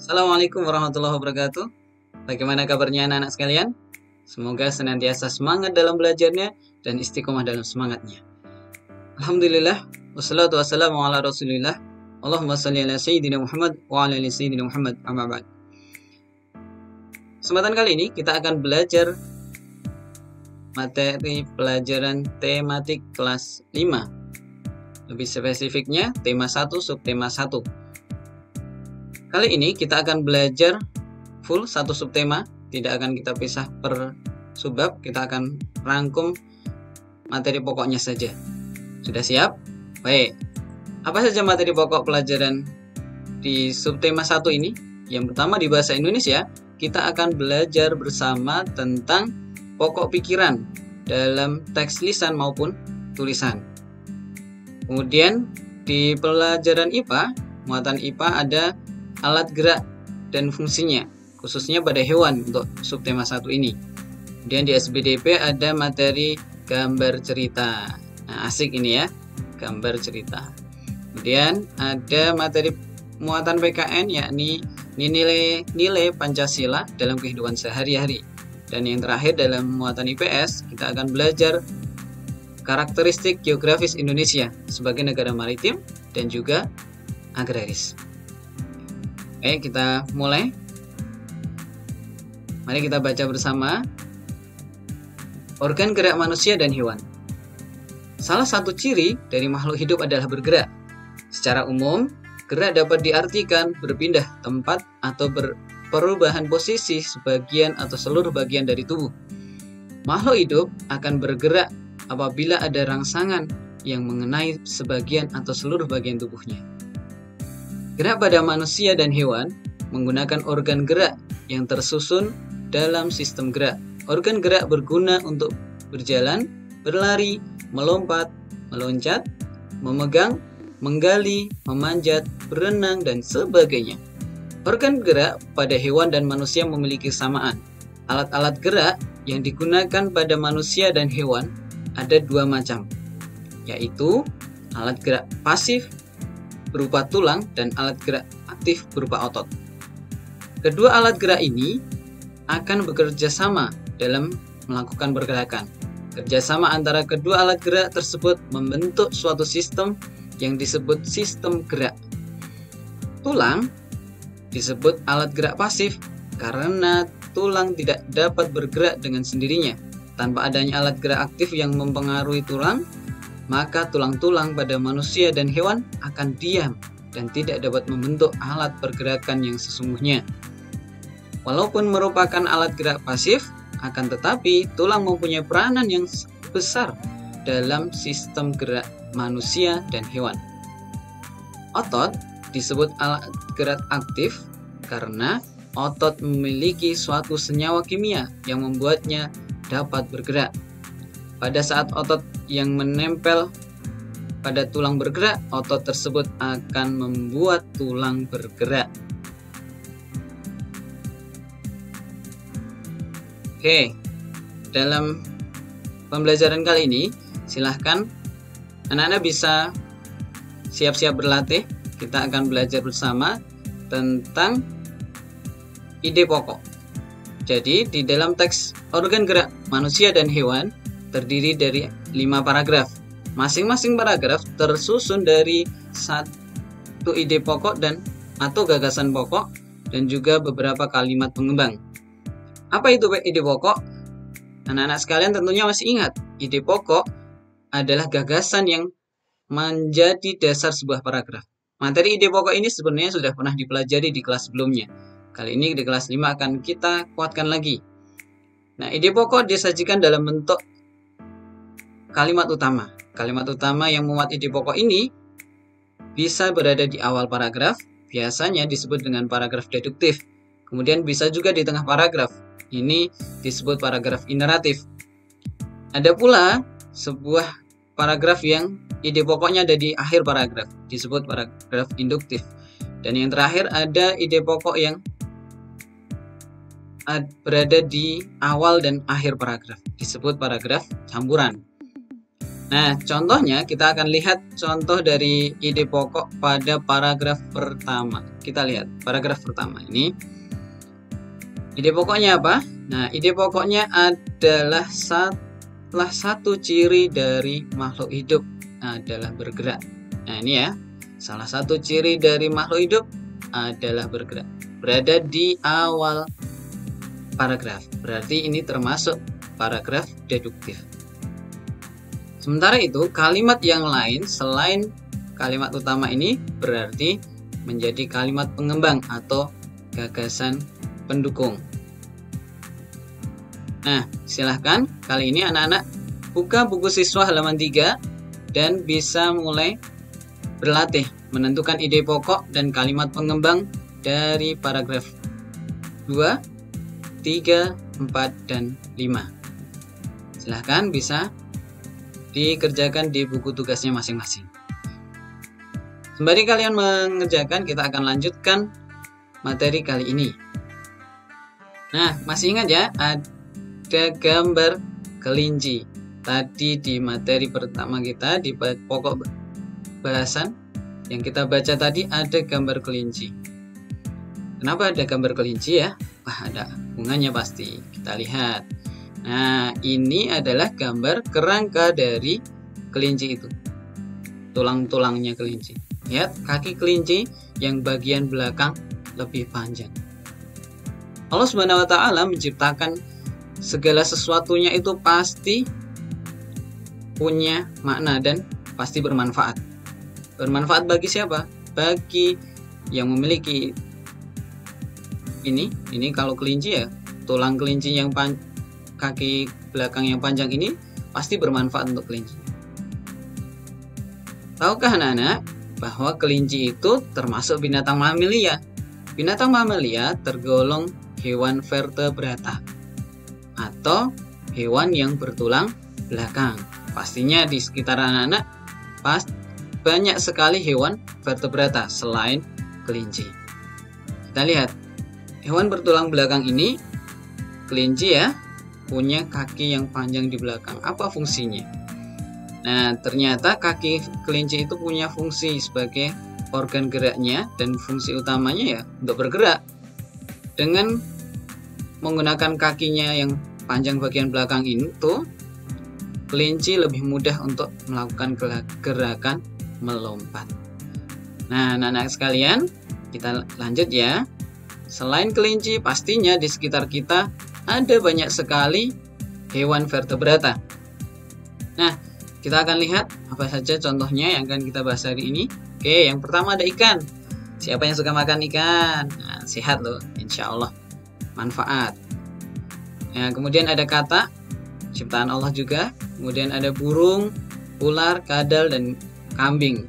Assalamualaikum warahmatullahi wabarakatuh. Bagaimana kabarnya anak-anak sekalian? Semoga senantiasa semangat dalam belajarnya dan istiqomah dalam semangatnya. Alhamdulillah, wassalatu wassalamu ala rasulillah. Allahumma salli ala sayyidina Muhammad wa ala ali sayyidina Muhammad amma ba'd. Kesempatan kali ini kita akan belajar materi pelajaran tematik kelas 5. Lebih spesifiknya tema 1 subtema 1. Kali ini kita akan belajar full satu subtema, tidak akan kita pisah per subbab, kita akan rangkum materi pokoknya saja. Sudah siap? Baik. Apa saja materi pokok pelajaran di subtema 1 ini? Yang pertama di bahasa Indonesia, kita akan belajar bersama tentang pokok pikiran dalam teks lisan maupun tulisan. Kemudian di pelajaran IPA, muatan IPA ada alat gerak dan fungsinya, khususnya pada hewan untuk subtema 1 ini. Kemudian di SBDP ada materi gambar cerita. Nah, asik ini ya, gambar cerita. Kemudian ada materi muatan PKN, yakni nilai Pancasila dalam kehidupan sehari-hari. Dan yang terakhir dalam muatan IPS, kita akan belajar karakteristik geografis Indonesia sebagai negara maritim dan juga agraris. Oke, kita mulai. Mari kita baca bersama. Organ gerak manusia dan hewan. Salah satu ciri dari makhluk hidup adalah bergerak. Secara umum, gerak dapat diartikan berpindah tempat atau perubahan posisi sebagian atau seluruh bagian dari tubuh. Makhluk hidup akan bergerak apabila ada rangsangan yang mengenai sebagian atau seluruh bagian tubuhnya. Gerak pada manusia dan hewan menggunakan organ gerak yang tersusun dalam sistem gerak. Organ gerak berguna untuk berjalan, berlari, melompat, meloncat, memegang, menggali, memanjat, berenang, dan sebagainya. Organ gerak pada hewan dan manusia memiliki kesamaan. Alat-alat gerak yang digunakan pada manusia dan hewan ada dua macam, yaitu alat gerak pasif berupa tulang dan alat gerak aktif berupa otot. Kedua alat gerak ini akan bekerja sama dalam melakukan pergerakan. Kerjasama antara kedua alat gerak tersebut membentuk suatu sistem yang disebut sistem gerak. Tulang disebut alat gerak pasif karena tulang tidak dapat bergerak dengan sendirinya. Tanpa adanya alat gerak aktif yang mempengaruhi tulang, maka tulang-tulang pada manusia dan hewan akan diam dan tidak dapat membentuk alat pergerakan yang sesungguhnya. Walaupun merupakan alat gerak pasif, akan tetapi tulang mempunyai peranan yang besar dalam sistem gerak manusia dan hewan. Otot disebut alat gerak aktif karena otot memiliki suatu senyawa kimia yang membuatnya dapat bergerak. Pada saat otot yang menempel pada tulang bergerak, otot tersebut akan membuat tulang bergerak. Oke, dalam pembelajaran kali ini, silahkan anak-anak bisa siap-siap berlatih. Kita akan belajar bersama tentang ide pokok. Jadi, di dalam teks organ gerak manusia dan hewan terdiri dari 5 paragraf. Masing-masing paragraf tersusun dari satu ide pokok dan atau gagasan pokok dan juga beberapa kalimat pengembang. Apa itu ide pokok? Anak-anak sekalian tentunya masih ingat, ide pokok adalah gagasan yang menjadi dasar sebuah paragraf. Materi ide pokok ini sebenarnya sudah pernah dipelajari di kelas sebelumnya. Kali ini di kelas 5 akan kita kuatkan lagi. Nah, ide pokok disajikan dalam bentuk kalimat utama. Kalimat utama yang memuat ide pokok ini bisa berada di awal paragraf, biasanya disebut dengan paragraf deduktif. Kemudian bisa juga di tengah paragraf. Ini disebut paragraf ineratif. Ada pula sebuah paragraf yang ide pokoknya ada di akhir paragraf, disebut paragraf induktif. Dan yang terakhir ada ide pokok yang berada di awal dan akhir paragraf, disebut paragraf campuran. Nah, contohnya kita akan lihat contoh dari ide pokok pada paragraf pertama. Kita lihat paragraf pertama ini. Ide pokoknya apa? Nah, ide pokoknya adalah salah satu ciri dari makhluk hidup adalah bergerak. Nah, ini ya. Salah satu ciri dari makhluk hidup adalah bergerak. Berada di awal paragraf. Berarti ini termasuk paragraf deduktif. Sementara itu, kalimat yang lain selain kalimat utama ini berarti menjadi kalimat pengembang atau gagasan pendukung. Nah, silahkan kali ini anak-anak buka buku siswa halaman 3 dan bisa mulai berlatih menentukan ide pokok dan kalimat pengembang dari paragraf 2, 3, 4, dan 5. Silahkan bisa dikerjakan di buku tugasnya masing-masing. Sembari kalian mengerjakan, kita akan lanjutkan materi kali ini. Nah, masih ingat ya, ada gambar kelinci. Tadi di materi pertama kita, di pokok bahasan yang kita baca tadi, ada gambar kelinci. Kenapa ada gambar kelinci ya? Wah, ada hubungannya pasti. Kita lihat. Nah, ini adalah gambar kerangka dari kelinci itu. Tulang-tulangnya kelinci. Lihat, kaki kelinci yang bagian belakang lebih panjang. Allah Subhanahu wa Ta'ala menciptakan segala sesuatunya itu pasti punya makna dan pasti bermanfaat. Bermanfaat bagi siapa? Bagi yang memiliki ini kalau kelinci ya, tulang kelinci yang kaki belakang yang panjang ini pasti bermanfaat untuk kelinci. Tahukah anak-anak bahwa kelinci itu termasuk binatang mamalia? Binatang mamalia tergolong hewan vertebrata atau hewan yang bertulang belakang. Pastinya di sekitar anak-anak banyak sekali hewan vertebrata selain kelinci. Kita lihat hewan bertulang belakang ini, kelinci ya, punya kaki yang panjang di belakang. Apa fungsinya? Nah, ternyata kaki kelinci itu punya fungsi sebagai organ geraknya, dan fungsi utamanya ya untuk bergerak. Dengan menggunakan kakinya yang panjang bagian belakang itu, kelinci lebih mudah untuk melakukan gerakan melompat. Nah, anak-anak sekalian, kita lanjut ya. Selain kelinci, pastinya di sekitar kita ada banyak sekali hewan vertebrata. Nah, kita akan lihat apa saja contohnya yang akan kita bahas hari ini. Oke, yang pertama ada ikan. Siapa yang suka makan ikan? Nah, sehat loh, insya Allah. Manfaat. Nah, kemudian ada katak, ciptaan Allah juga. Kemudian ada burung, ular, kadal, dan kambing.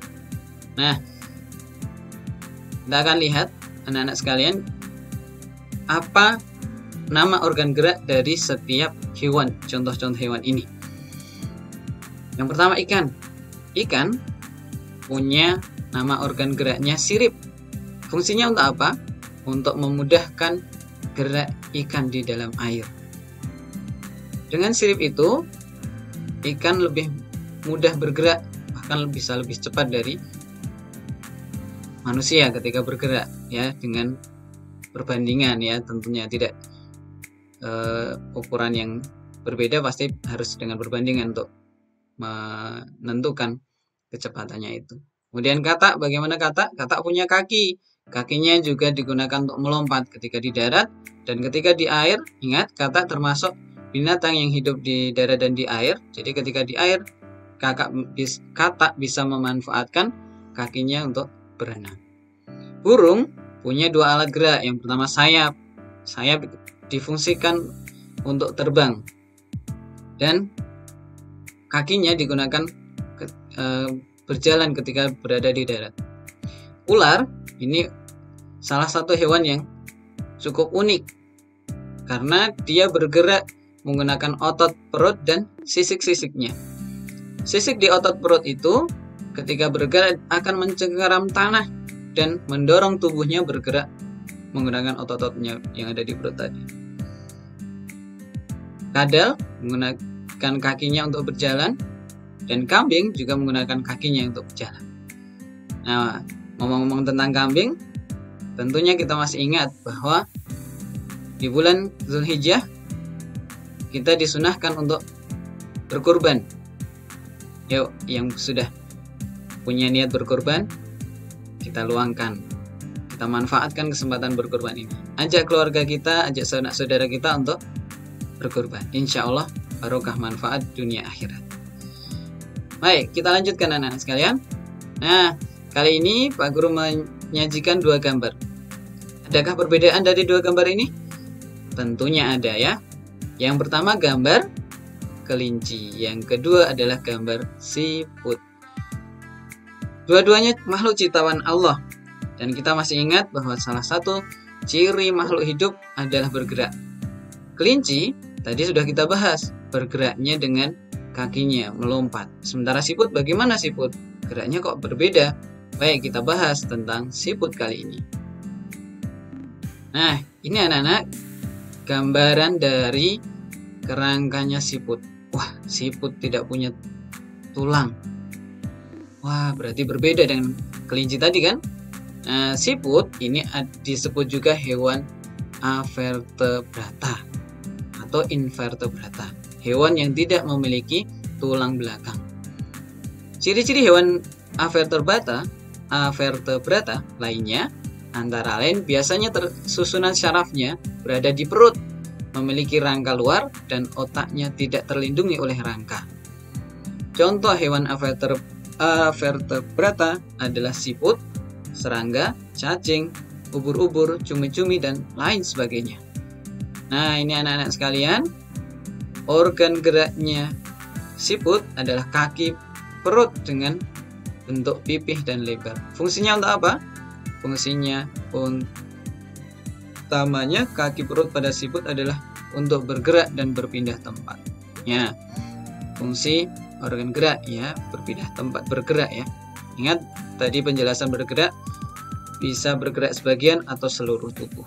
Nah, kita akan lihat anak-anak sekalian apa nama organ gerak dari setiap hewan, contoh-contoh hewan ini. Yang pertama ikan. Ikan punya nama organ geraknya sirip. Fungsinya untuk apa? Untuk memudahkan gerak ikan di dalam air. Dengan sirip itu, ikan lebih mudah bergerak, bahkan bisa lebih cepat dari manusia ketika bergerak ya, dengan perbandingan ya, tentunya tidak ukuran yang berbeda, pasti harus dengan perbandingan untuk menentukan kecepatannya itu. Kemudian katak, bagaimana katak? Katak punya kaki. Kakinya juga digunakan untuk melompat ketika di darat dan ketika di air. Ingat, katak termasuk binatang yang hidup di darat dan di air. Jadi ketika di air, katak bisa memanfaatkan kakinya untuk berenang. Burung punya dua alat gerak. Yang pertama sayap. Sayap difungsikan untuk terbang dan kakinya digunakan berjalan ketika berada di darat. Ular ini salah satu hewan yang cukup unik karena dia bergerak menggunakan otot perut dan sisik-sisiknya. Sisik di otot perut itu ketika bergerak akan mencengkeram tanah dan mendorong tubuhnya bergerak menggunakan otot-ototnya yang ada di perut tadi. Kadal menggunakan kakinya untuk berjalan Dan kambing juga menggunakan kakinya untuk berjalan. Nah, ngomong-ngomong tentang kambing, tentunya kita masih ingat bahwa di bulan Zulhijjah kita disunahkan untuk berkurban. Yuk, yang sudah punya niat berkurban, kita luangkan, kita manfaatkan kesempatan berkurban ini. Ajak keluarga kita, ajak saudara kita untuk berkurban. Insya Allah barokah manfaat dunia akhirat. Baik, kita lanjutkan anak-anak sekalian. Nah, kali ini Pak Guru menyajikan dua gambar. Adakah perbedaan dari dua gambar ini? Tentunya ada ya. Yang pertama gambar kelinci, yang kedua adalah gambar siput. Dua-duanya makhluk ciptaan Allah. Dan kita masih ingat bahwa salah satu ciri makhluk hidup adalah bergerak. Kelinci tadi sudah kita bahas, bergeraknya dengan kakinya, melompat. Sementara siput, bagaimana siput? Geraknya kok berbeda? Baik, kita bahas tentang siput kali ini. Nah, ini anak-anak gambaran dari kerangkanya siput. Wah, siput tidak punya tulang. Wah, berarti berbeda dengan kelinci tadi kan? Nah, siput ini disebut juga hewan avertebrata atau invertebrata. Hewan yang tidak memiliki tulang belakang. Ciri-ciri hewan avertebrata lainnya antara lain biasanya susunan syarafnya berada di perut, memiliki rangka luar, dan otaknya tidak terlindungi oleh rangka. Contoh hewan avertebrata adalah siput, serangga, cacing, ubur-ubur, cumi-cumi, dan lain sebagainya. Nah, ini anak-anak sekalian, organ geraknya siput adalah kaki perut dengan bentuk pipih dan lebar. Fungsinya untuk apa? Fungsinya utamanya kaki perut pada siput adalah untuk bergerak dan berpindah tempat. Ya, fungsi organ gerak ya, berpindah tempat, bergerak ya. Ingat tadi penjelasan bergerak bisa bergerak sebagian atau seluruh tubuh.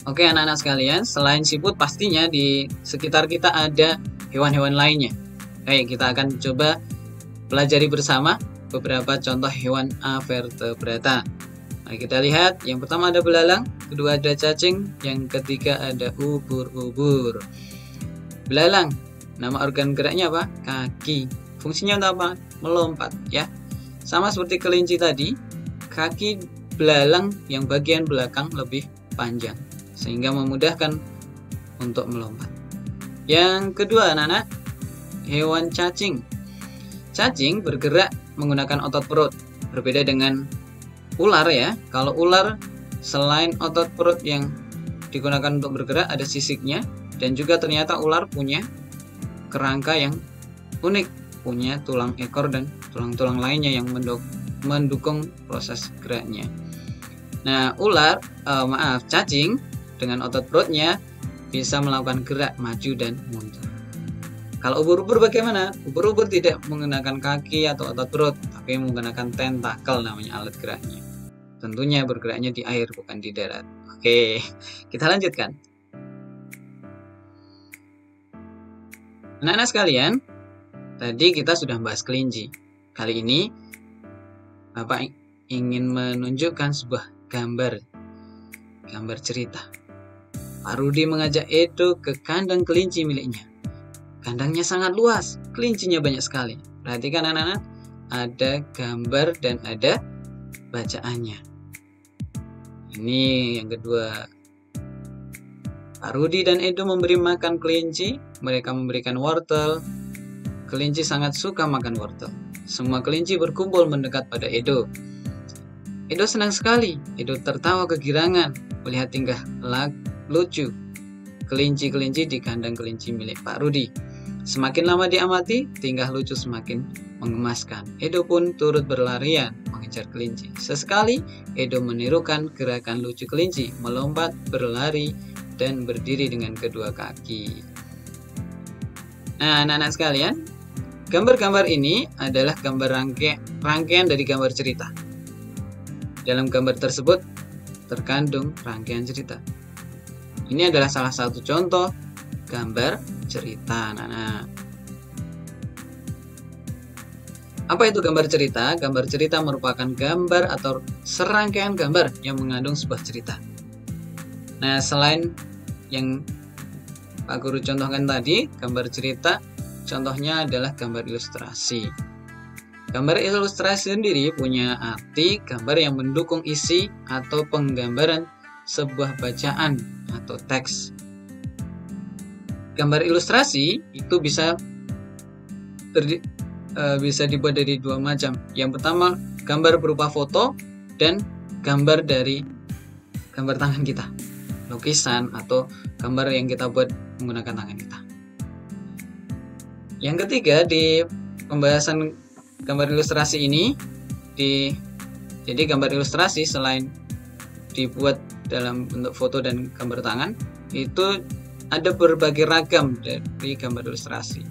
Oke anak-anak sekalian, selain siput pastinya di sekitar kita ada hewan-hewan lainnya. Baik, kita akan coba pelajari bersama beberapa contoh hewan avertebrata. Mari kita lihat, yang pertama ada belalang, kedua ada cacing, yang ketiga ada ubur-ubur. Belalang, nama organ geraknya apa? Kaki. Fungsinya untuk apa? Melompat ya. Sama seperti kelinci tadi, kaki belalang yang bagian belakang lebih panjang sehingga memudahkan untuk melompat. Yang kedua anak-anak, hewan cacing. Cacing bergerak menggunakan otot perut. Berbeda dengan ular ya. Kalau ular selain otot perut yang digunakan untuk bergerak, ada sisiknya, dan juga ternyata ular punya kerangka yang unik, punya tulang ekor dan tulang-tulang lainnya yang mendukung proses geraknya. Nah, cacing dengan otot perutnya bisa melakukan gerak maju dan mundur. Kalau ubur-ubur bagaimana? Ubur-ubur tidak menggunakan kaki atau otot perut, tapi menggunakan tentakel namanya alat geraknya. Tentunya bergeraknya di air bukan di darat. Oke, kita lanjutkan. Anak-anak sekalian, tadi kita sudah bahas kelinci. Kali ini Bapak ingin menunjukkan sebuah gambar cerita. Pak Rudi mengajak Edo ke kandang kelinci miliknya. Kandangnya sangat luas, kelincinya banyak sekali. Perhatikan anak-anak, ada gambar dan ada bacaannya. Ini yang kedua. Pak Rudi dan Edo memberi makan kelinci. Mereka memberikan wortel. Kelinci sangat suka makan wortel. Semua kelinci berkumpul mendekat pada Edo. Edo senang sekali. Edo tertawa kegirangan melihat tingkah lucu kelinci-kelinci di kandang kelinci milik Pak Rudi. Semakin lama diamati, tingkah lucu semakin menggemaskan. Edo pun turut berlarian mengejar kelinci. Sesekali, Edo menirukan gerakan lucu kelinci, melompat, berlari, dan berdiri dengan kedua kaki. Nah, anak-anak sekalian, gambar-gambar ini adalah gambar rangkaian dari gambar cerita. Dalam gambar tersebut terkandung rangkaian cerita. Ini adalah salah satu contoh gambar cerita anak-anak. Apa itu gambar cerita? Gambar cerita merupakan gambar atau serangkaian gambar yang mengandung sebuah cerita. Nah, selain yang Pak Guru contohkan tadi, gambar cerita, contohnya adalah gambar ilustrasi. Gambar ilustrasi sendiri punya arti gambar yang mendukung isi atau penggambaran sebuah bacaan atau teks. Gambar ilustrasi itu bisa dibuat dari dua macam. Yang pertama, gambar berupa foto dan gambar dari gambar tangan kita, lukisan atau gambar yang kita buat menggunakan tangan kita. Yang ketiga, di pembahasan gambar ilustrasi ini, jadi gambar ilustrasi selain dibuat dalam bentuk foto dan gambar tangan, itu ada berbagai ragam dari gambar ilustrasi.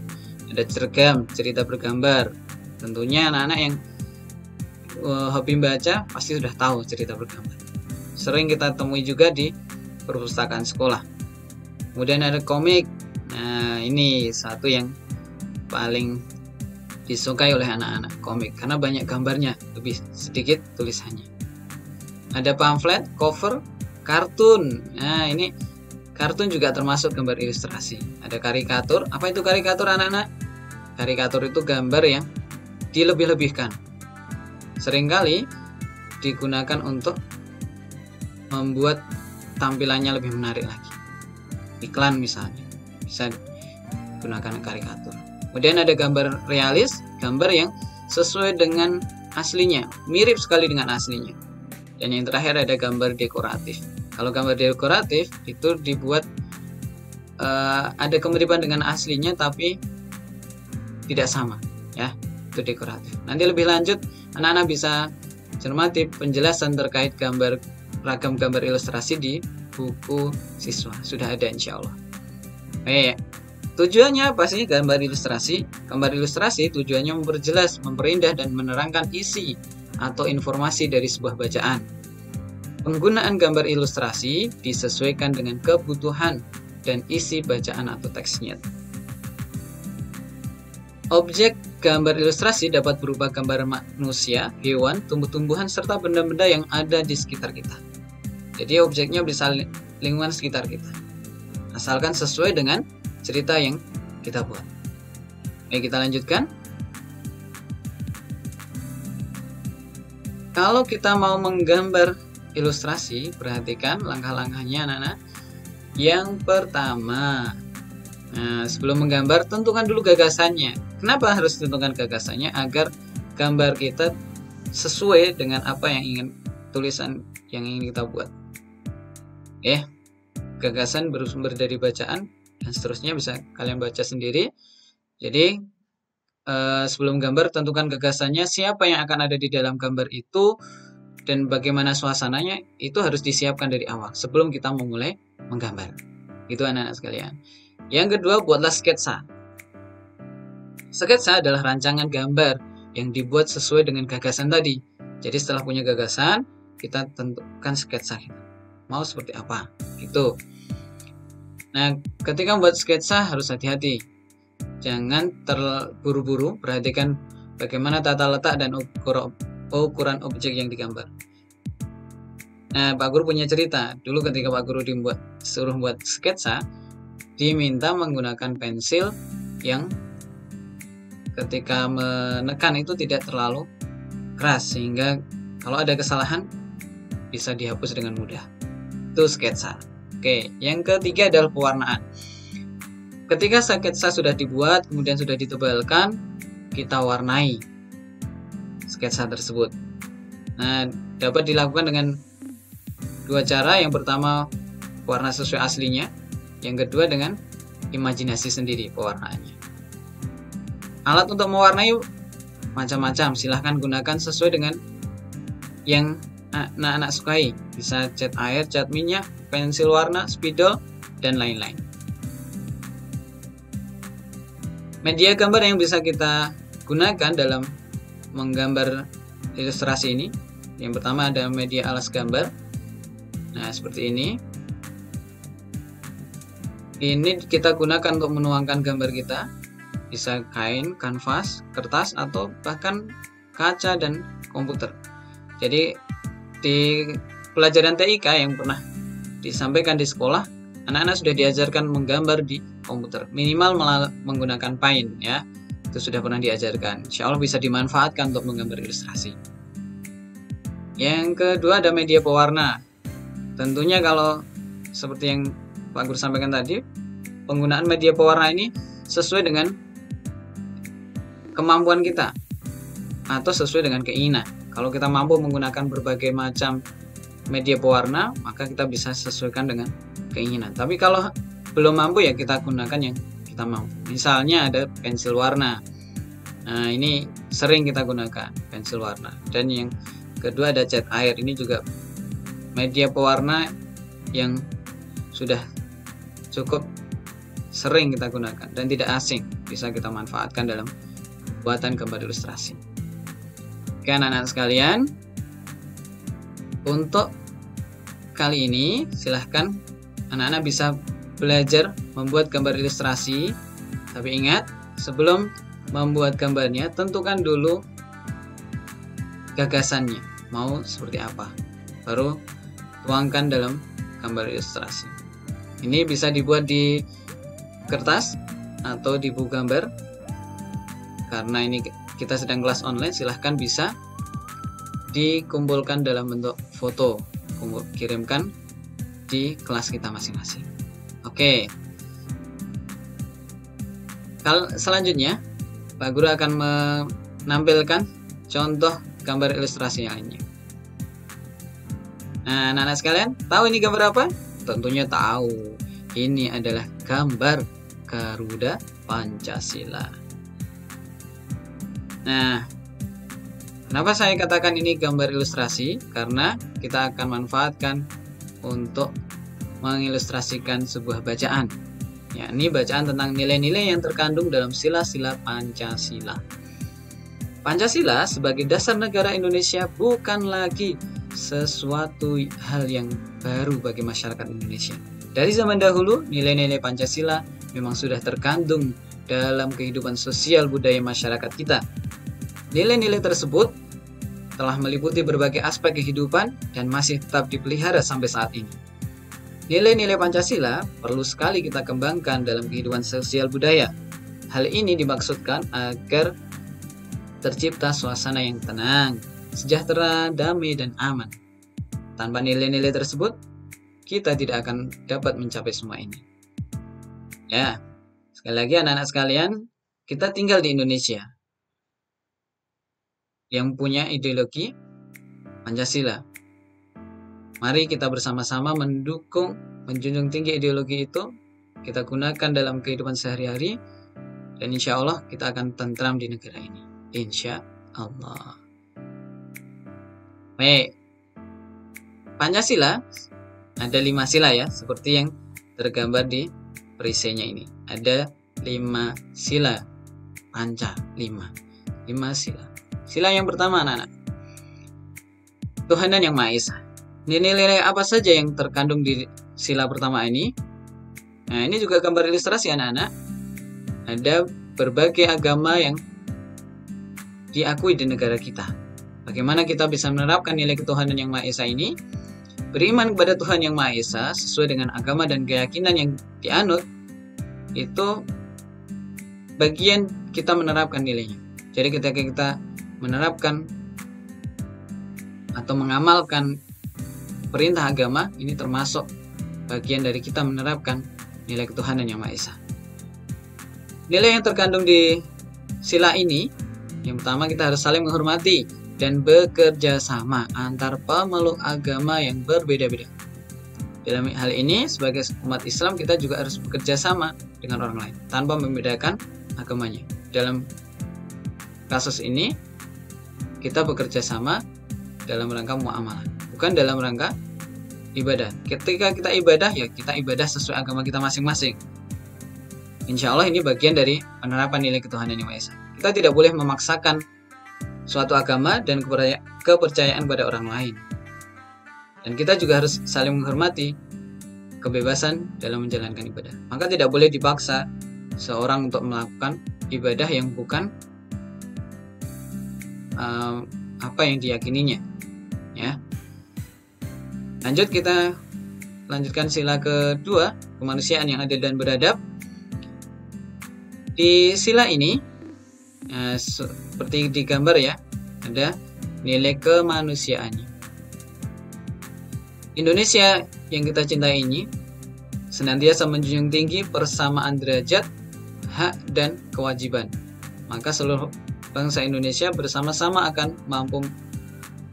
Ada cergam, cerita bergambar. Tentunya anak-anak yang hobi baca pasti sudah tahu cerita bergambar. Sering kita temui juga di perpustakaan sekolah. Kemudian ada komik. Nah, ini satu yang paling disukai oleh anak-anak, komik, karena banyak gambarnya, lebih sedikit tulisannya. Ada pamflet, cover, kartun. Nah, ini kartun juga termasuk gambar ilustrasi. Ada karikatur. Apa itu karikatur, anak-anak? Karikatur itu gambar yang dilebih-lebihkan. Seringkali digunakan untuk membuat tampilannya lebih menarik lagi. Iklan misalnya bisa gunakan karikatur. Kemudian ada gambar realis, gambar yang sesuai dengan aslinya, mirip sekali dengan aslinya. Dan yang terakhir ada gambar dekoratif. Kalau gambar dekoratif itu dibuat ada kemiripan dengan aslinya tapi tidak sama, ya, itu dekoratif. Nanti lebih lanjut anak-anak bisa cermati penjelasan terkait ragam gambar ilustrasi di buku siswa, sudah ada insya Allah. Tujuannya apa sih gambar ilustrasi? Gambar ilustrasi tujuannya memperjelas, memperindah dan menerangkan isi atau informasi dari sebuah bacaan. Penggunaan gambar ilustrasi disesuaikan dengan kebutuhan dan isi bacaan atau teksnya. Objek gambar ilustrasi dapat berupa gambar manusia, hewan, tumbuh-tumbuhan, serta benda-benda yang ada di sekitar kita. Jadi objeknya bisa lingkungan sekitar kita, asalkan sesuai dengan cerita yang kita buat. Oke, kita lanjutkan. Kalau kita mau menggambar ilustrasi, perhatikan langkah-langkahnya, anak-anak. Yang pertama, sebelum menggambar, tentukan dulu gagasannya. Kenapa harus tentukan gagasannya? Agar gambar kita sesuai dengan apa yang tulisan yang ingin kita buat. Gagasan bersumber dari bacaan dan seterusnya bisa kalian baca sendiri. Jadi sebelum gambar, tentukan gagasannya, siapa yang akan ada di dalam gambar itu dan bagaimana suasananya, itu harus disiapkan dari awal sebelum kita memulai menggambar. Itu anak-anak sekalian. Yang kedua, buatlah sketsa. Sketsa adalah rancangan gambar yang dibuat sesuai dengan gagasan tadi. Jadi setelah punya gagasan, kita tentukan sketsa kita. Mau seperti apa? Gitu. Nah, ketika membuat sketsa harus hati-hati. Jangan terburu-buru, perhatikan bagaimana tata letak dan ukuran objek yang digambar. Nah, Pak Guru punya cerita. Dulu ketika Pak Guru suruh buat sketsa, diminta menggunakan pensil yang ketika menekan itu tidak terlalu keras, sehingga kalau ada kesalahan bisa dihapus dengan mudah. Itu sketsa. Oke, yang ketiga adalah pewarnaan. Ketika sketsa sudah dibuat, kemudian sudah ditebalkan, kita warnai sketsa tersebut. Nah, dapat dilakukan dengan dua cara. Yang pertama, warna sesuai aslinya. Yang kedua, dengan imajinasi sendiri pewarnaannya. Alat untuk mewarnai macam-macam, silahkan gunakan sesuai dengan yang anak-anak sukai. Bisa cat air, cat minyak, pensil warna, spidol, dan lain-lain. Media gambar yang bisa kita gunakan dalam menggambar ilustrasi ini, yang pertama ada media alas gambar. Nah, seperti ini. Ini kita gunakan untuk menuangkan gambar kita. bisa kain, kanvas, kertas, atau bahkan kaca dan komputer. Jadi di pelajaran TIK yang pernah disampaikan di sekolah, anak-anak sudah diajarkan menggambar di komputer, minimal menggunakan Paint ya. Itu sudah pernah diajarkan. Insya Allah bisa dimanfaatkan untuk menggambar ilustrasi. Yang kedua ada media pewarna. Tentunya kalau seperti yang Pak Guru sampaikan tadi, penggunaan media pewarna ini sesuai dengan kemampuan kita atau sesuai dengan keinginan. Kalau kita mampu menggunakan berbagai macam media pewarna, maka kita bisa sesuaikan dengan keinginan. Tapi kalau belum mampu ya kita gunakan yang kita mampu. Misalnya ada pensil warna. Nah, ini sering kita gunakan pensil warna. Dan yang kedua ada cat air. Ini juga media pewarna yang sudah cukup sering kita gunakan dan tidak asing, bisa kita manfaatkan dalam buatan gambar ilustrasi. Oke anak-anak sekalian, untuk kali ini silahkan anak-anak bisa belajar membuat gambar ilustrasi. Tapi ingat, sebelum membuat gambarnya tentukan dulu gagasannya mau seperti apa, baru tuangkan dalam gambar ilustrasi. Ini bisa dibuat di kertas atau di buku gambar. Karena ini kita sedang kelas online, silahkan bisa dikumpulkan dalam bentuk foto, kirimkan di kelas kita masing-masing. Oke. Selanjutnya Pak Guru akan menampilkan contoh gambar ilustrasi yang lainnya. Nah, anak-anak sekalian, tahu ini gambar apa? Tentunya tahu. Ini adalah gambar Garuda Pancasila. Nah, kenapa saya katakan ini gambar ilustrasi? Karena kita akan manfaatkan untuk mengilustrasikan sebuah bacaan, yakni bacaan tentang nilai-nilai yang terkandung dalam sila-sila Pancasila. Pancasila sebagai dasar negara Indonesia bukan lagi sesuatu hal yang baru bagi masyarakat Indonesia. Dari zaman dahulu, nilai-nilai Pancasila memang sudah terkandung dalam kehidupan sosial budaya masyarakat kita. Nilai-nilai tersebut telah meliputi berbagai aspek kehidupan dan masih tetap dipelihara sampai saat ini. Nilai-nilai Pancasila perlu sekali kita kembangkan dalam kehidupan sosial budaya. Hal ini dimaksudkan agar tercipta suasana yang tenang, sejahtera, damai, dan aman. Tanpa nilai-nilai tersebut, kita tidak akan dapat mencapai semua ini. Ya, sekali lagi anak-anak sekalian, kita tinggal di Indonesia yang punya ideologi Pancasila. Mari kita bersama-sama mendukung, menjunjung tinggi ideologi itu, kita gunakan dalam kehidupan sehari-hari, dan insya Allah kita akan tentram di negara ini. Insya Allah. Baik, Pancasila ada 5 sila ya, seperti yang tergambar di perisainya ini. Ada 5 sila, Panca 5 sila. Sila yang pertama anak-anak, Tuhanan yang Maha Esa. Nilai-nilai apa saja yang terkandung di sila pertama ini? Nah, ini juga gambar ilustrasi anak-anak. Ada berbagai agama yang diakui di negara kita. Bagaimana kita bisa menerapkan nilai ketuhanan yang Maha Esa ini? Beriman kepada Tuhan yang Maha Esa sesuai dengan agama dan keyakinan yang dianut, itu bagian kita menerapkan nilainya. Jadi ketika kita menerapkan atau mengamalkan perintah agama, ini termasuk bagian dari kita menerapkan nilai ketuhanan yang Maha Esa. Nilai yang terkandung di sila ini, yang pertama kita harus saling menghormati dan bekerja sama antar pemeluk agama yang berbeda-beda. Dalam hal ini, sebagai umat Islam kita juga harus bekerja sama dengan orang lain tanpa membedakan agamanya. Dalam kasus ini, kita bekerja sama dalam rangka muamalah, bukan dalam rangka ibadah. Ketika kita ibadah, ya kita ibadah sesuai agama kita masing-masing. Insya Allah ini bagian dari penerapan nilai ketuhanan yang Maha Esa. Kita tidak boleh memaksakan suatu agama dan kepercayaan pada orang lain. Dan kita juga harus saling menghormati kebebasan dalam menjalankan ibadah. Maka tidak boleh dipaksa seorang untuk melakukan ibadah yang bukan apa yang diyakininya, ya. Kita lanjutkan sila kedua, kemanusiaan yang adil dan beradab. Di sila ini seperti di gambar ya, ada nilai kemanusiaannya. Indonesia yang kita cintai ini senantiasa menjunjung tinggi persamaan derajat, hak, dan kewajiban. Maka seluruh bangsa Indonesia bersama-sama akan mampu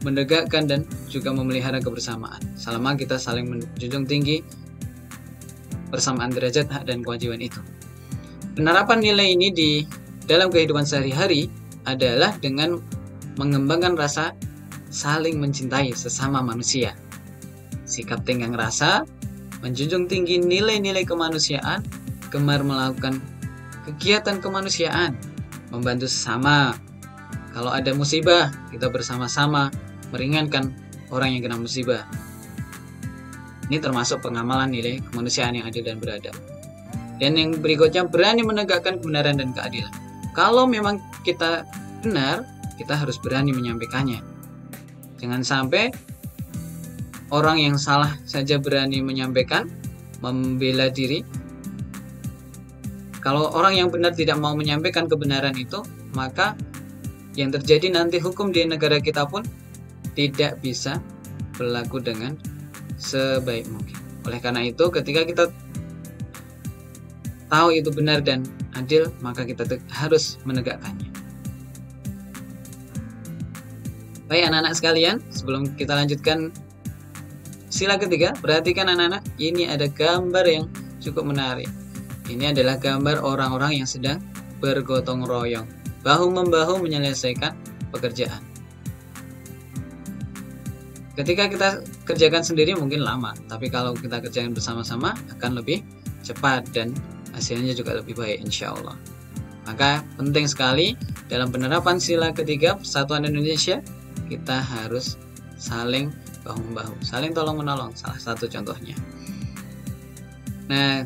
menegakkan dan juga memelihara kebersamaan selama kita saling menjunjung tinggi persamaan derajat, hak, dan kewajiban itu. Penerapan nilai ini di dalam kehidupan sehari-hari adalah dengan mengembangkan rasa saling mencintai sesama manusia, sikap tenggang rasa, menjunjung tinggi nilai-nilai kemanusiaan, gemar melakukan kegiatan kemanusiaan, membantu sesama. Kalau ada musibah, kita bersama-sama meringankan orang yang kena musibah. Ini termasuk pengamalan nilai kemanusiaan yang adil dan beradab. Dan yang berikutnya, berani menegakkan kebenaran dan keadilan. Kalau memang kita benar, kita harus berani menyampaikannya. Jangan sampai orang yang salah saja berani menyampaikan, membela diri. Kalau orang yang benar tidak mau menyampaikan kebenaran itu, maka yang terjadi nanti hukum di negara kita pun tidak bisa berlaku dengan sebaik mungkin. Oleh karena itu, ketika kita tahu itu benar dan adil, maka kita harus menegakkannya. Baik anak-anak sekalian, sebelum kita lanjutkan sila ketiga, perhatikan anak-anak, ini ada gambar yang cukup menarik. Ini adalah gambar orang-orang yang sedang bergotong royong, bahu-membahu menyelesaikan pekerjaan. Ketika kita kerjakan sendiri mungkin lama, tapi kalau kita kerjakan bersama-sama akan lebih cepat dan hasilnya juga lebih baik insya Allah. Maka penting sekali dalam penerapan sila ketiga Persatuan Indonesia, kita harus saling bahu-membahu, saling tolong-menolong, salah satu contohnya. Nah,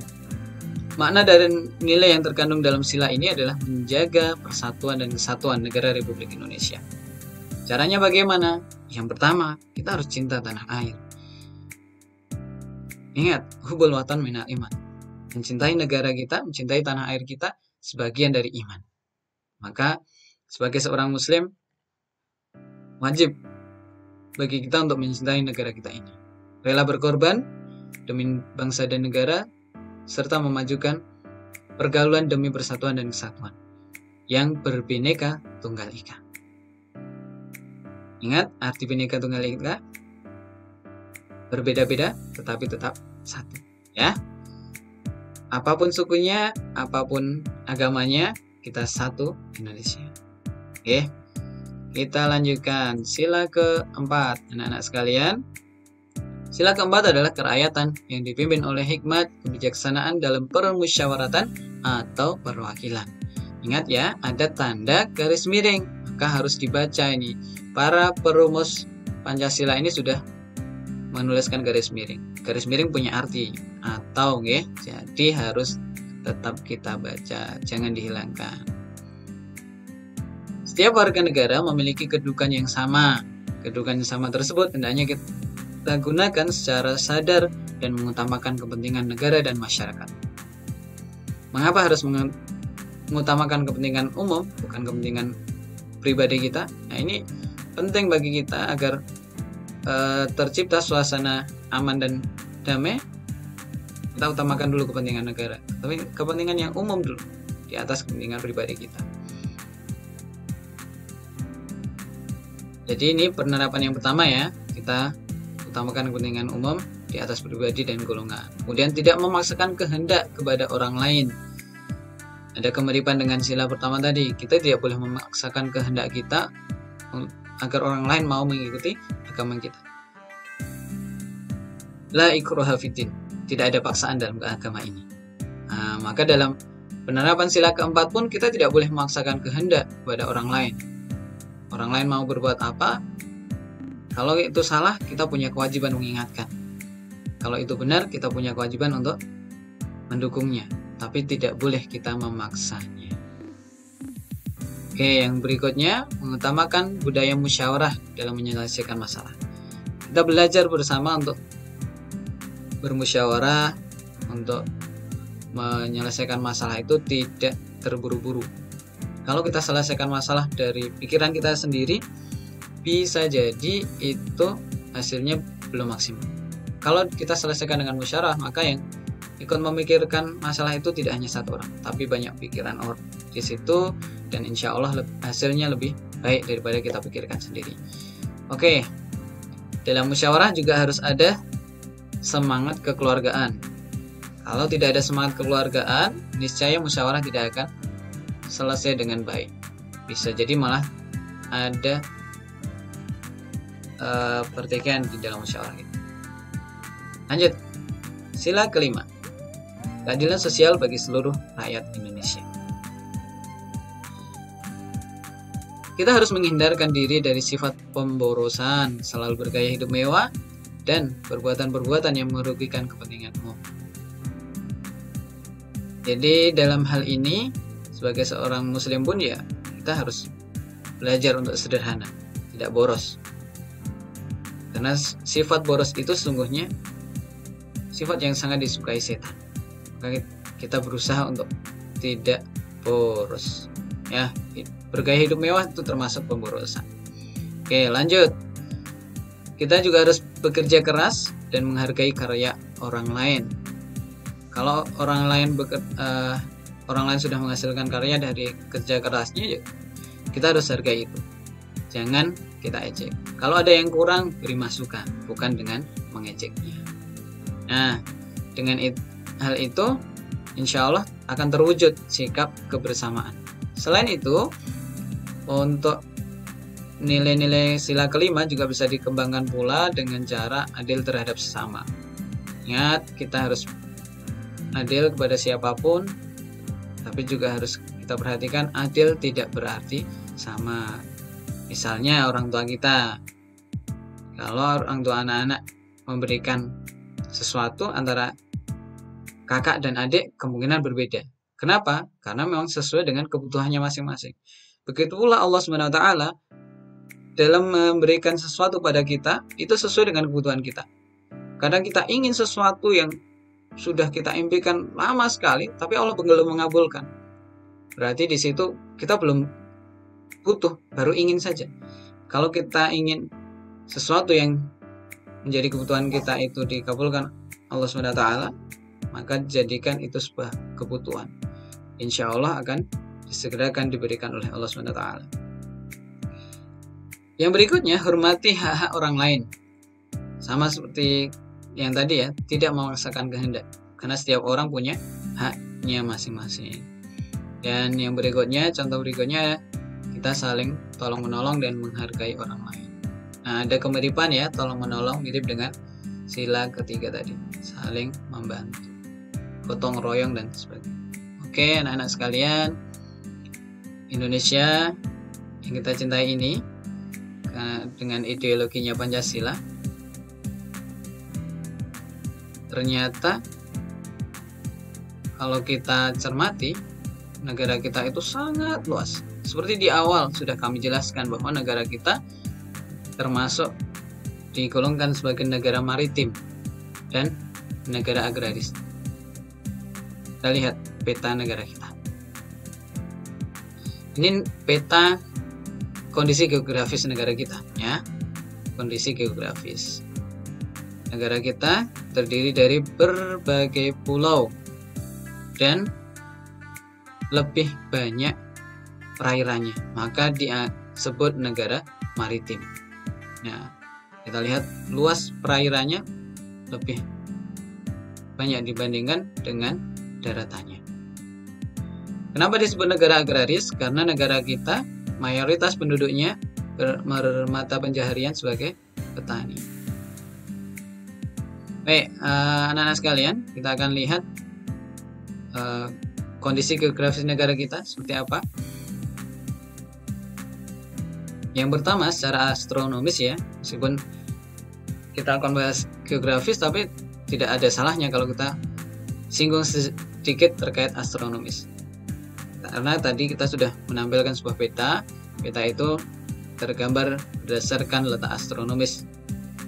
makna dari nilai yang terkandung dalam sila ini adalah menjaga persatuan dan kesatuan negara Republik Indonesia. Caranya bagaimana? Yang pertama, kita harus cinta tanah air. Ingat, hubul watan minal iman. Mencintai negara kita, mencintai tanah air kita sebagian dari iman. Maka sebagai seorang muslim, wajib bagi kita untuk mencintai negara kita ini. Rela berkorban demi bangsa dan negara, serta memajukan pergaulan demi persatuan dan kesatuan yang berbineka tunggal ika. Ingat arti bineka tunggal ika, berbeda-beda tetapi tetap satu, ya. Apapun sukunya, apapun agamanya, kita satu Indonesia. Oke. Kita lanjutkan sila keempat, anak-anak sekalian. Sila keempat adalah kerakyatan yang dipimpin oleh hikmat kebijaksanaan dalam permusyawaratan atau perwakilan. Ingat ya, ada tanda garis miring, maka harus dibaca ini. Para perumus Pancasila ini sudah menuliskan garis miring. Garis miring punya arti atau jadi harus tetap kita baca, jangan dihilangkan. Setiap warga negara memiliki kedudukan yang sama. Kedudukan yang sama tersebut hendaknya kita gunakan secara sadar dan mengutamakan kepentingan negara dan masyarakat. Mengapa harus mengutamakan kepentingan umum, bukan kepentingan pribadi kita? Nah, ini penting bagi kita agar tercipta suasana aman dan damai. Kita utamakan dulu kepentingan negara, tapi kepentingan yang umum dulu di atas kepentingan pribadi kita. Jadi ini penerapan yang pertama ya, kita utamakan kepentingan umum di atas pribadi dan golongan. Kemudian tidak memaksakan kehendak kepada orang lain. Ada kemiripan dengan sila pertama tadi, kita tidak boleh memaksakan kehendak kita agar orang lain mau mengikuti agama kita. La ikraha fiddin, tidak ada paksaan dalam agama ini. Nah, maka dalam penerapan sila keempat pun kita tidak boleh memaksakan kehendak kepada orang lain. Orang lain mau berbuat apa, kalau itu salah kita punya kewajiban mengingatkan. Kalau itu benar kita punya kewajiban untuk mendukungnya, tapi tidak boleh kita memaksanya. Oke, yang berikutnya mengutamakan budaya musyawarah dalam menyelesaikan masalah. Kita belajar bersama untuk bermusyawarah, untuk menyelesaikan masalah itu tidak terburu-buru. Kalau kita selesaikan masalah dari pikiran kita sendiri, bisa jadi itu hasilnya belum maksimal. Kalau kita selesaikan dengan musyawarah, maka yang ikut memikirkan masalah itu tidak hanya satu orang, tapi banyak pikiran orang di situ, dan insya Allah hasilnya lebih baik daripada kita pikirkan sendiri. Oke, dalam musyawarah juga harus ada semangat kekeluargaan. Kalau tidak ada semangat kekeluargaan, niscaya musyawarah tidak akan selesai dengan baik. Bisa jadi malah ada pertikaian di dalam musyawarah itu. Lanjut, sila kelima, keadilan sosial bagi seluruh rakyat Indonesia. Kita harus menghindarkan diri dari sifat pemborosan, selalu bergaya hidup mewah, dan perbuatan-perbuatan yang merugikan kepentingan umum. Jadi dalam hal ini, sebagai seorang muslim pun ya, kita harus belajar untuk sederhana, tidak boros. Karena sifat boros itu sesungguhnya sifat yang sangat disukai setan. Maka kita berusaha untuk tidak boros. Ya, bergaya hidup mewah itu termasuk pemborosan. Oke, lanjut. Kita juga harus bekerja keras dan menghargai karya orang lain. Kalau orang lain sudah menghasilkan karya dari kerja kerasnya, kita harus hargai itu. Jangan kita ejek. Kalau ada yang kurang, beri masukan, bukan dengan mengejeknya. Nah, dengan hal itu, insya Allah akan terwujud sikap kebersamaan. Selain itu, untuk nilai-nilai sila kelima juga bisa dikembangkan pula dengan cara adil terhadap sesama. Ingat, kita harus adil kepada siapapun, tapi juga harus kita perhatikan adil tidak berarti sama. Misalnya orang tua kita, kalau orang tua anak-anak memberikan sesuatu antara kakak dan adik, kemungkinan berbeda. Kenapa? Karena memang sesuai dengan kebutuhannya masing-masing. Begitu pula Allah SWT dalam memberikan sesuatu pada kita, itu sesuai dengan kebutuhan kita. Kadang kita ingin sesuatu yang sudah kita impikan lama sekali, tapi Allah belum mengabulkan. Berarti di situ kita belum butuh, baru ingin saja. Kalau kita ingin sesuatu yang menjadi kebutuhan kita itu dikabulkan Allah SWT, maka jadikan itu sebuah kebutuhan. Insya Allah akan disegerakan diberikan oleh Allah SWT. Yang berikutnya, hormati hak-hak orang lain. Sama seperti yang tadi ya, tidak memaksakan kehendak, karena setiap orang punya haknya masing-masing. Dan yang berikutnya, contoh berikutnya, kita saling tolong menolong dan menghargai orang lain. Nah, ada kemiripan ya, tolong menolong mirip dengan sila ketiga tadi, saling membantu, gotong royong dan sebagainya. Oke, anak-anak sekalian, Indonesia yang kita cintai ini dengan ideologinya Pancasila, ternyata kalau kita cermati, negara kita itu sangat luas. Seperti di awal sudah kami jelaskan bahwa negara kita termasuk digolongkan sebagai negara maritim dan negara agraris. Kita lihat peta negara kita. Ini peta kondisi geografis negara kita ya. Kondisi geografis negara kita terdiri dari berbagai pulau dan lebih banyak perairannya, maka disebut negara maritim. Nah, kita lihat luas perairannya lebih banyak dibandingkan dengan daratannya. Kenapa disebut negara agraris? Karena negara kita mayoritas penduduknya bermata pencaharian sebagai petani. Baik, anak-anak sekalian, kita akan lihat kondisi geografis negara kita seperti apa. Yang pertama secara astronomis ya, meskipun kita akan bahas geografis, tapi tidak ada salahnya kalau kita singgung sedikit terkait astronomis. Kita Karena tadi kita sudah menampilkan sebuah peta. Peta itu tergambar berdasarkan letak astronomis.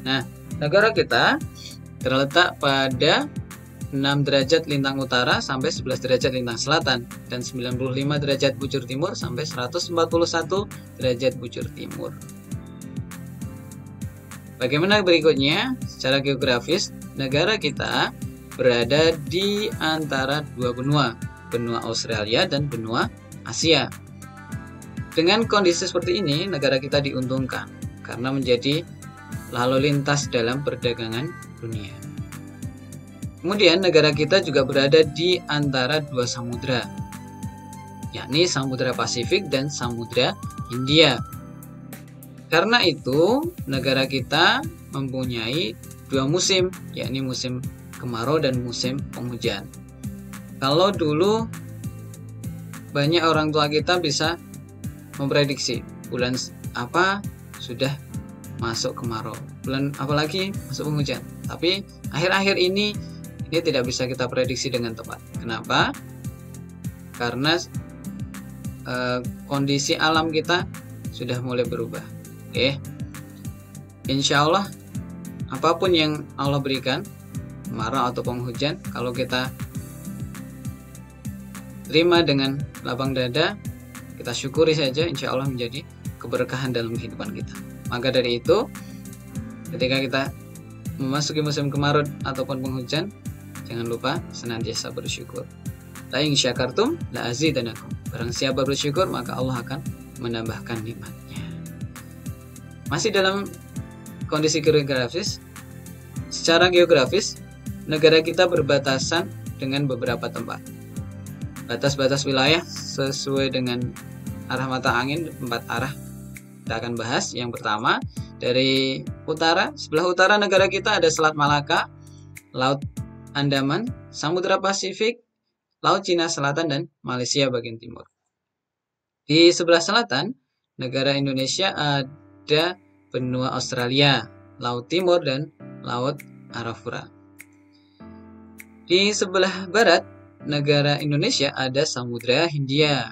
Nah, negara kita terletak pada 6 derajat lintang utara sampai 11 derajat lintang selatan dan 95 derajat bujur timur sampai 141 derajat bujur timur. Bagaimana berikutnya? Secara geografis, negara kita berada di antara dua benua, benua Australia dan benua Asia. Dengan kondisi seperti ini, negara kita diuntungkan karena menjadi lalu lintas dalam perdagangan dunia. Kemudian negara kita juga berada di antara dua samudra, yakni Samudra Pasifik dan Samudra Hindia. Karena itu, negara kita mempunyai dua musim, yakni musim kemarau dan musim penghujan. Kalau dulu banyak orang tua kita bisa memprediksi bulan apa sudah masuk kemarau, bulan apalagi masuk penghujan. Tapi akhir-akhir ini tidak bisa kita prediksi dengan tepat. Kenapa? Karena kondisi alam kita sudah mulai berubah. Oke, insya Allah apapun yang Allah berikan, kemarau atau penghujan, kalau kita terima dengan lapang dada, kita syukuri saja, insya Allah menjadi keberkahan dalam kehidupan kita. Maka dari itu, ketika kita memasuki musim kemarau ataupun penghujan, jangan lupa senantiasa bersyukur. La in syakartum la azidanakum. Barang siapa bersyukur, maka Allah akan menambahkan nikmatnya. Masih dalam kondisi geografis, secara geografis, negara kita berbatasan dengan beberapa tempat. Batas-batas wilayah sesuai dengan arah mata angin, 4 arah kita akan bahas. Yang pertama, dari utara, sebelah utara negara kita ada Selat Malaka, Laut Andaman, Samudra Pasifik, Laut Cina Selatan, dan Malaysia bagian timur. Di sebelah selatan, negara Indonesia ada benua Australia, Laut Timur, dan Laut Arafura. Di sebelah barat, negara Indonesia ada Samudra Hindia.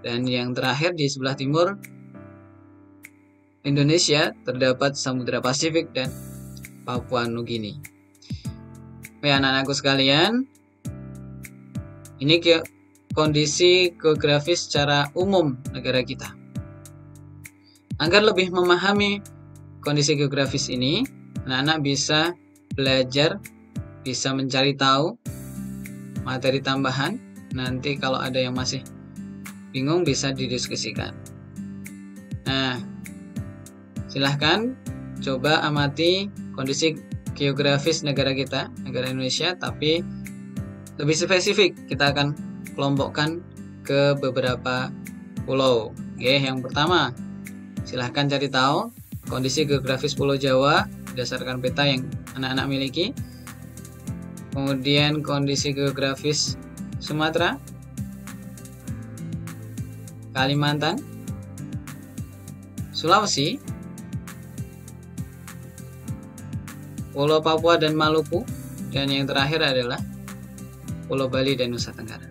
Dan yang terakhir di sebelah timur Indonesia terdapat Samudra Pasifik dan Papua Nugini. Oke, anak-anakku sekalian, ini kondisi geografis secara umum negara kita. Agar lebih memahami kondisi geografis ini, anak-anak bisa belajar, bisa mencari tahu materi tambahan. Nanti kalau ada yang masih bingung bisa didiskusikan. Nah, silahkan coba amati kondisi geografis negara kita, negara Indonesia, tapi lebih spesifik kita akan kelompokkan ke beberapa pulau. Oke, yang pertama, silahkan cari tahu kondisi geografis Pulau Jawa berdasarkan peta yang anak-anak miliki. Kemudian kondisi geografis Sumatera, Kalimantan, Sulawesi, Pulau Papua dan Maluku, dan yang terakhir adalah Pulau Bali dan Nusa Tenggara.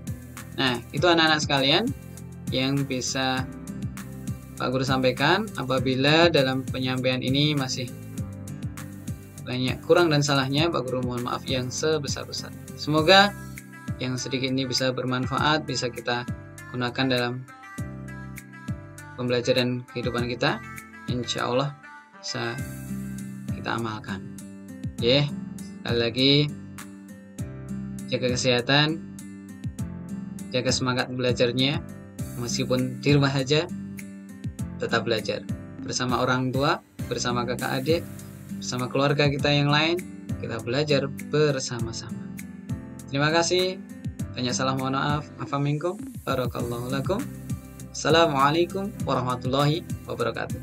Nah, itu anak-anak sekalian yang bisa Pak Guru sampaikan. Apabila dalam penyampaian ini masih banyak kurang dan salahnya, Pak Guru mohon maaf yang sebesar-besar. Semoga yang sedikit ini bisa bermanfaat, bisa kita gunakan dalam pembelajaran kehidupan kita. Insya Allah bisa kita amalkan. Sekali lagi, jaga kesehatan, jaga semangat belajarnya. Meskipun di rumah aja, tetap belajar bersama orang tua, bersama kakak adik, bersama keluarga kita yang lain. Kita belajar bersama-sama. Terima kasih. Banyak salah, mohon maaf. Afa minkum, barakallahu lakum. Assalamualaikum warahmatullahi wabarakatuh.